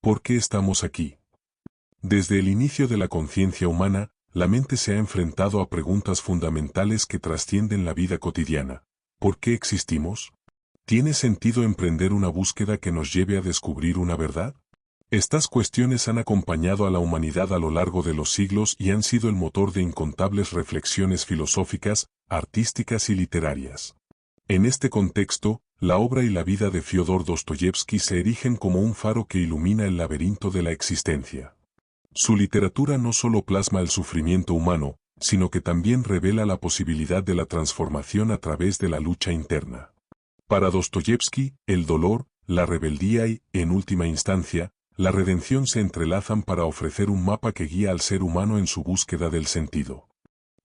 ¿Por qué estamos aquí? Desde el inicio de la conciencia humana, la mente se ha enfrentado a preguntas fundamentales que trascienden la vida cotidiana. ¿Por qué existimos? ¿Tiene sentido emprender una búsqueda que nos lleve a descubrir una verdad? Estas cuestiones han acompañado a la humanidad a lo largo de los siglos y han sido el motor de incontables reflexiones filosóficas, artísticas y literarias. En este contexto, la obra y la vida de Fyodor Dostoyevsky se erigen como un faro que ilumina el laberinto de la existencia. Su literatura no solo plasma el sufrimiento humano, sino que también revela la posibilidad de la transformación a través de la lucha interna. Para Dostoyevsky, el dolor, la rebeldía y, en última instancia, la redención se entrelazan para ofrecer un mapa que guía al ser humano en su búsqueda del sentido.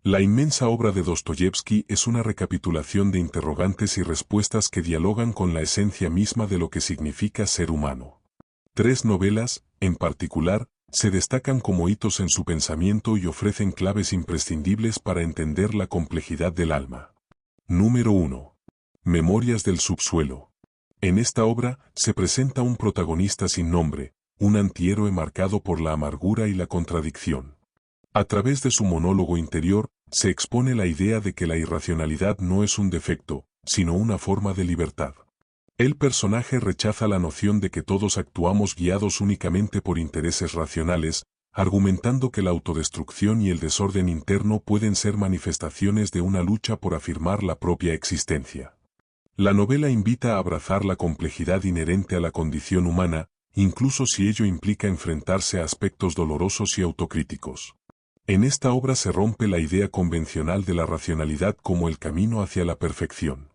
La inmensa obra de Dostoyevsky es una recapitulación de interrogantes y respuestas que dialogan con la esencia misma de lo que significa ser humano. 3 novelas, en particular, se destacan como hitos en su pensamiento y ofrecen claves imprescindibles para entender la complejidad del alma. Número 1. Memorias del subsuelo. En esta obra, se presenta un protagonista sin nombre, un antihéroe marcado por la amargura y la contradicción. A través de su monólogo interior, se expone la idea de que la irracionalidad no es un defecto, sino una forma de libertad. El personaje rechaza la noción de que todos actuamos guiados únicamente por intereses racionales, argumentando que la autodestrucción y el desorden interno pueden ser manifestaciones de una lucha por afirmar la propia existencia. La novela invita a abrazar la complejidad inherente a la condición humana, incluso si ello implica enfrentarse a aspectos dolorosos y autocríticos. En esta obra se rompe la idea convencional de la racionalidad como el camino hacia la perfección.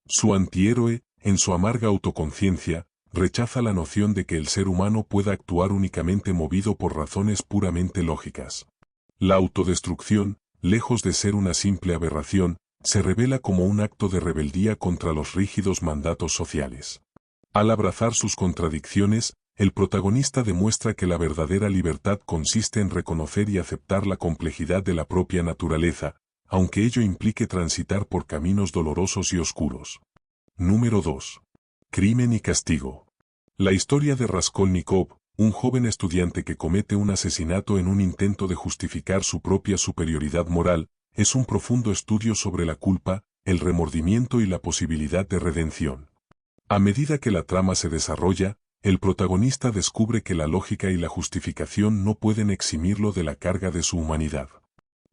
Su antihéroe, en su amarga autoconciencia, rechaza la noción de que el ser humano pueda actuar únicamente movido por razones puramente lógicas. La autodestrucción, lejos de ser una simple aberración, se revela como un acto de rebeldía contra los rígidos mandatos sociales. Al abrazar sus contradicciones, el protagonista demuestra que la verdadera libertad consiste en reconocer y aceptar la complejidad de la propia naturaleza, aunque ello implique transitar por caminos dolorosos y oscuros. Número 2. Crimen y castigo. La historia de Raskolnikov, un joven estudiante que comete un asesinato en un intento de justificar su propia superioridad moral, es un profundo estudio sobre la culpa, el remordimiento y la posibilidad de redención. A medida que la trama se desarrolla, el protagonista descubre que la lógica y la justificación no pueden eximirlo de la carga de su humanidad.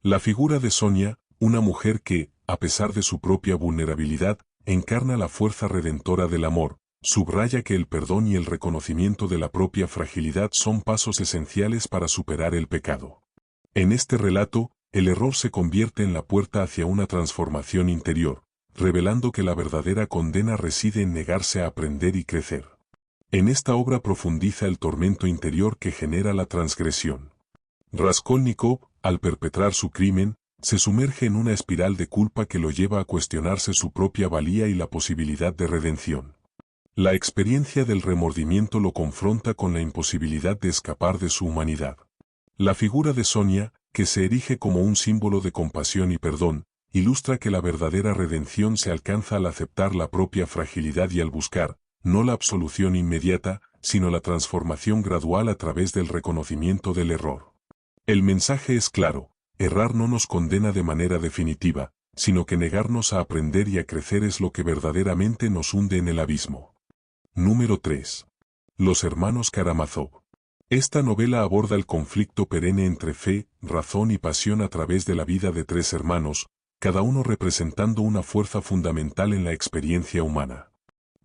La figura de Sonia, una mujer que, a pesar de su propia vulnerabilidad, encarna la fuerza redentora del amor, subraya que el perdón y el reconocimiento de la propia fragilidad son pasos esenciales para superar el pecado. En este relato, el error se convierte en la puerta hacia una transformación interior, revelando que la verdadera condena reside en negarse a aprender y crecer. En esta obra profundiza el tormento interior que genera la transgresión. Raskolnikov, al perpetrar su crimen, se sumerge en una espiral de culpa que lo lleva a cuestionarse su propia valía y la posibilidad de redención. La experiencia del remordimiento lo confronta con la imposibilidad de escapar de su humanidad. La figura de Sonia, que se erige como un símbolo de compasión y perdón, ilustra que la verdadera redención se alcanza al aceptar la propia fragilidad y al buscar, no la absolución inmediata, sino la transformación gradual a través del reconocimiento del error. El mensaje es claro: errar no nos condena de manera definitiva, sino que negarnos a aprender y a crecer es lo que verdaderamente nos hunde en el abismo. Número 3. Los hermanos Karamazov. Esta novela aborda el conflicto perenne entre fe, razón y pasión a través de la vida de 3 hermanos, cada uno representando una fuerza fundamental en la experiencia humana.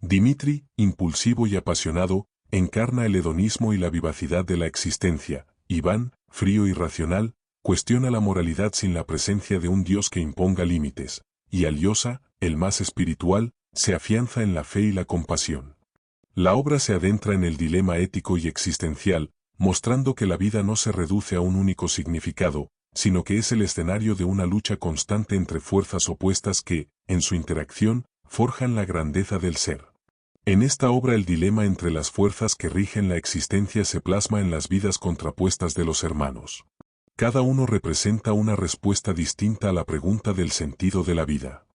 Dmitri, impulsivo y apasionado, encarna el hedonismo y la vivacidad de la existencia. Iván, frío y racional, cuestiona la moralidad sin la presencia de un Dios que imponga límites, y Alyosha, el más espiritual, se afianza en la fe y la compasión. La obra se adentra en el dilema ético y existencial, mostrando que la vida no se reduce a un único significado, sino que es el escenario de una lucha constante entre fuerzas opuestas que, en su interacción, forjan la grandeza del ser. En esta obra el dilema entre las fuerzas que rigen la existencia se plasma en las vidas contrapuestas de los hermanos. Cada uno representa una respuesta distinta a la pregunta del sentido de la vida.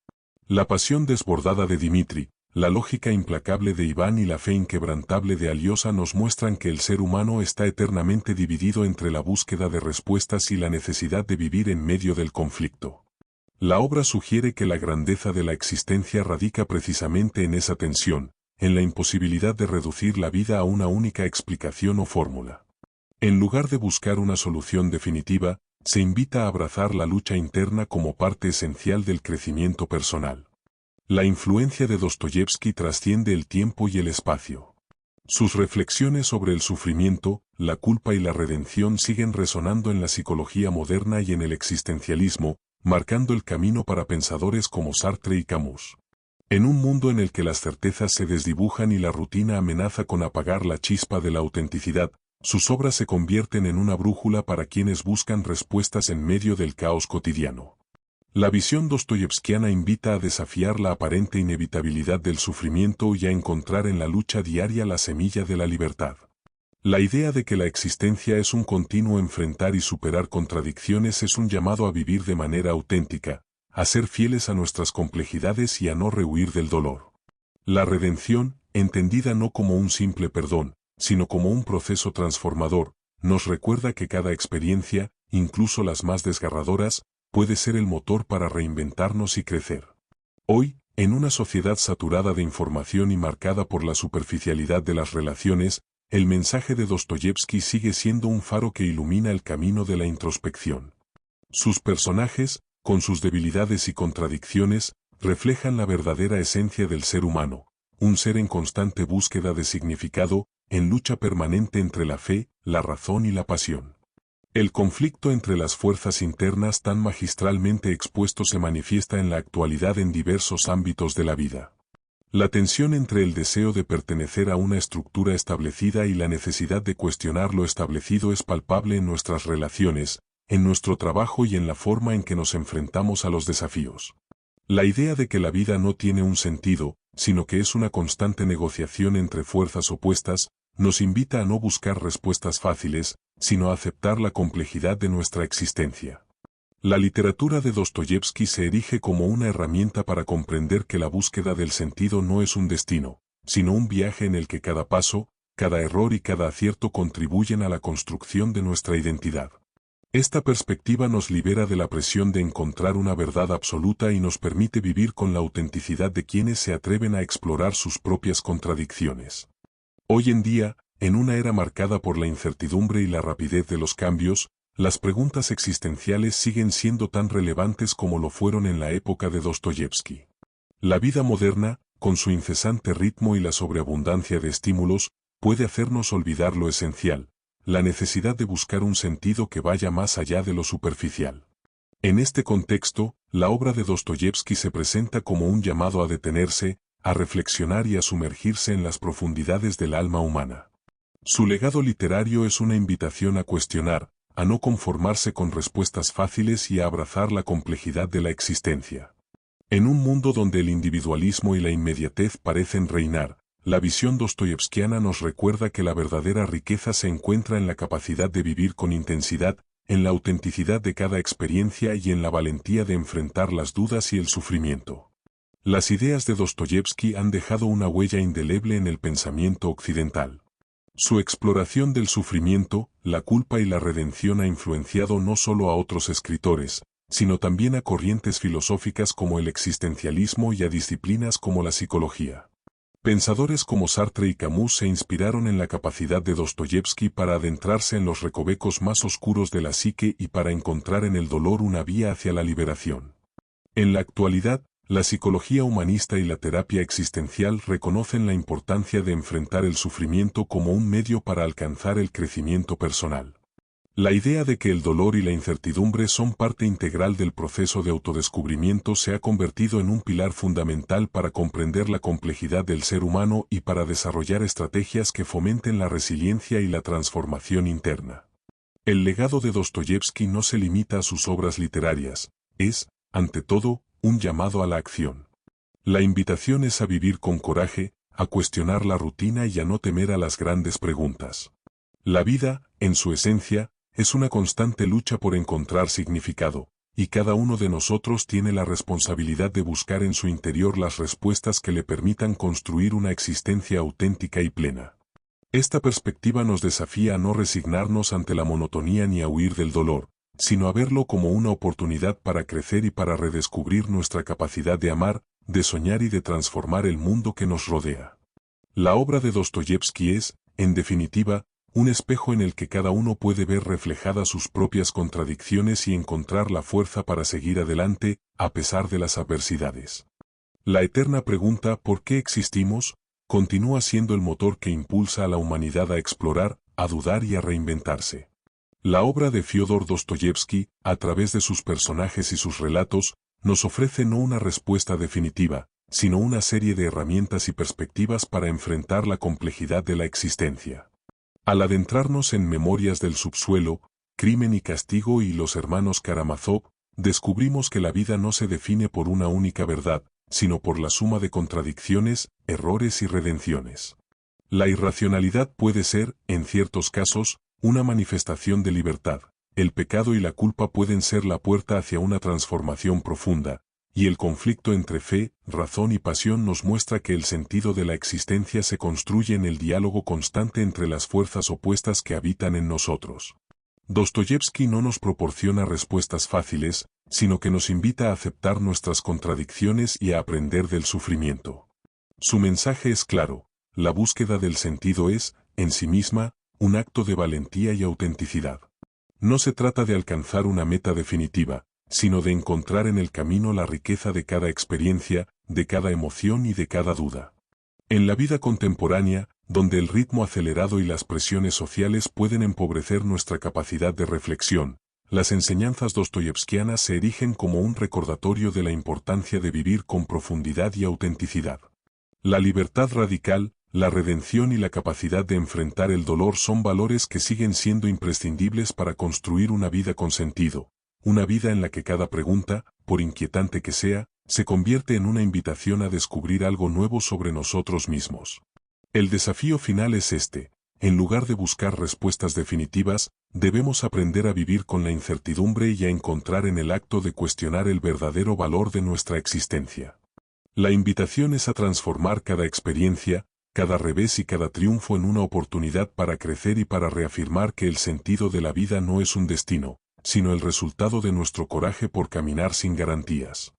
La pasión desbordada de Dmitri, La lógica implacable de Iván y la fe inquebrantable de Aliosa nos muestran que el ser humano está eternamente dividido entre la búsqueda de respuestas y la necesidad de vivir en medio del conflicto. La obra sugiere que la grandeza de la existencia radica precisamente en esa tensión, en la imposibilidad de reducir la vida a una única explicación o fórmula. En lugar de buscar una solución definitiva, se invita a abrazar la lucha interna como parte esencial del crecimiento personal. La influencia de Dostoyevski trasciende el tiempo y el espacio. Sus reflexiones sobre el sufrimiento, la culpa y la redención siguen resonando en la psicología moderna y en el existencialismo, marcando el camino para pensadores como Sartre y Camus. En un mundo en el que las certezas se desdibujan y la rutina amenaza con apagar la chispa de la autenticidad, sus obras se convierten en una brújula para quienes buscan respuestas en medio del caos cotidiano. La visión dostoyevskiana invita a desafiar la aparente inevitabilidad del sufrimiento y a encontrar en la lucha diaria la semilla de la libertad. La idea de que la existencia es un continuo enfrentar y superar contradicciones es un llamado a vivir de manera auténtica, a ser fieles a nuestras complejidades y a no rehuir del dolor. La redención, entendida no como un simple perdón, sino como un proceso transformador, nos recuerda que cada experiencia, incluso las más desgarradoras, puede ser el motor para reinventarnos y crecer. Hoy, en una sociedad saturada de información y marcada por la superficialidad de las relaciones, el mensaje de Dostoyevski sigue siendo un faro que ilumina el camino de la introspección. Sus personajes, con sus debilidades y contradicciones, reflejan la verdadera esencia del ser humano, un ser en constante búsqueda de significado, en lucha permanente entre la fe, la razón y la pasión. El conflicto entre las fuerzas internas tan magistralmente expuesto se manifiesta en la actualidad en diversos ámbitos de la vida. La tensión entre el deseo de pertenecer a una estructura establecida y la necesidad de cuestionar lo establecido es palpable en nuestras relaciones, en nuestro trabajo y en la forma en que nos enfrentamos a los desafíos. La idea de que la vida no tiene un sentido, sino que es una constante negociación entre fuerzas opuestas, nos invita a no buscar respuestas fáciles, sino a aceptar la complejidad de nuestra existencia. La literatura de Dostoyevski se erige como una herramienta para comprender que la búsqueda del sentido no es un destino, sino un viaje en el que cada paso, cada error y cada acierto contribuyen a la construcción de nuestra identidad. Esta perspectiva nos libera de la presión de encontrar una verdad absoluta y nos permite vivir con la autenticidad de quienes se atreven a explorar sus propias contradicciones. Hoy en día, en una era marcada por la incertidumbre y la rapidez de los cambios, las preguntas existenciales siguen siendo tan relevantes como lo fueron en la época de Dostoyevski. La vida moderna, con su incesante ritmo y la sobreabundancia de estímulos, puede hacernos olvidar lo esencial, la necesidad de buscar un sentido que vaya más allá de lo superficial. En este contexto, la obra de Dostoyevski se presenta como un llamado a detenerse, a reflexionar y a sumergirse en las profundidades del alma humana. Su legado literario es una invitación a cuestionar, a no conformarse con respuestas fáciles y a abrazar la complejidad de la existencia. En un mundo donde el individualismo y la inmediatez parecen reinar, la visión dostoyevskiana nos recuerda que la verdadera riqueza se encuentra en la capacidad de vivir con intensidad, en la autenticidad de cada experiencia y en la valentía de enfrentar las dudas y el sufrimiento. Las ideas de Dostoyevski han dejado una huella indeleble en el pensamiento occidental. Su exploración del sufrimiento, la culpa y la redención ha influenciado no solo a otros escritores, sino también a corrientes filosóficas como el existencialismo y a disciplinas como la psicología. Pensadores como Sartre y Camus se inspiraron en la capacidad de Dostoyevski para adentrarse en los recovecos más oscuros de la psique y para encontrar en el dolor una vía hacia la liberación. En la actualidad, la psicología humanista y la terapia existencial reconocen la importancia de enfrentar el sufrimiento como un medio para alcanzar el crecimiento personal. La idea de que el dolor y la incertidumbre son parte integral del proceso de autodescubrimiento se ha convertido en un pilar fundamental para comprender la complejidad del ser humano y para desarrollar estrategias que fomenten la resiliencia y la transformación interna. El legado de Dostoyevski no se limita a sus obras literarias, es, ante todo, un llamado a la acción. La invitación es a vivir con coraje, a cuestionar la rutina y a no temer a las grandes preguntas. La vida, en su esencia, es una constante lucha por encontrar significado, y cada uno de nosotros tiene la responsabilidad de buscar en su interior las respuestas que le permitan construir una existencia auténtica y plena. Esta perspectiva nos desafía a no resignarnos ante la monotonía ni a huir del dolor, sino a verlo como una oportunidad para crecer y para redescubrir nuestra capacidad de amar, de soñar y de transformar el mundo que nos rodea. La obra de Dostoyevski es, en definitiva, un espejo en el que cada uno puede ver reflejadas sus propias contradicciones y encontrar la fuerza para seguir adelante, a pesar de las adversidades. La eterna pregunta ¿por qué existimos? Continúa siendo el motor que impulsa a la humanidad a explorar, a dudar y a reinventarse. La obra de Fyodor Dostoyevski, a través de sus personajes y sus relatos, nos ofrece no una respuesta definitiva, sino una serie de herramientas y perspectivas para enfrentar la complejidad de la existencia. Al adentrarnos en Memorias del subsuelo, Crimen y castigo y Los hermanos Karamazov, descubrimos que la vida no se define por una única verdad, sino por la suma de contradicciones, errores y redenciones. La irracionalidad puede ser, en ciertos casos, una manifestación de libertad. El pecado y la culpa pueden ser la puerta hacia una transformación profunda, y el conflicto entre fe, razón y pasión nos muestra que el sentido de la existencia se construye en el diálogo constante entre las fuerzas opuestas que habitan en nosotros. Dostoyevski no nos proporciona respuestas fáciles, sino que nos invita a aceptar nuestras contradicciones y a aprender del sufrimiento. Su mensaje es claro: la búsqueda del sentido es, en sí misma, un acto de valentía y autenticidad. No se trata de alcanzar una meta definitiva, sino de encontrar en el camino la riqueza de cada experiencia, de cada emoción y de cada duda. En la vida contemporánea, donde el ritmo acelerado y las presiones sociales pueden empobrecer nuestra capacidad de reflexión, las enseñanzas dostoyevskianas se erigen como un recordatorio de la importancia de vivir con profundidad y autenticidad. La libertad radical, la redención y la capacidad de enfrentar el dolor son valores que siguen siendo imprescindibles para construir una vida con sentido, una vida en la que cada pregunta, por inquietante que sea, se convierte en una invitación a descubrir algo nuevo sobre nosotros mismos. El desafío final es este: en lugar de buscar respuestas definitivas, debemos aprender a vivir con la incertidumbre y a encontrar en el acto de cuestionar el verdadero valor de nuestra existencia. La invitación es a transformar cada experiencia, cada revés y cada triunfo en una oportunidad para crecer y para reafirmar que el sentido de la vida no es un destino, sino el resultado de nuestro coraje por caminar sin garantías.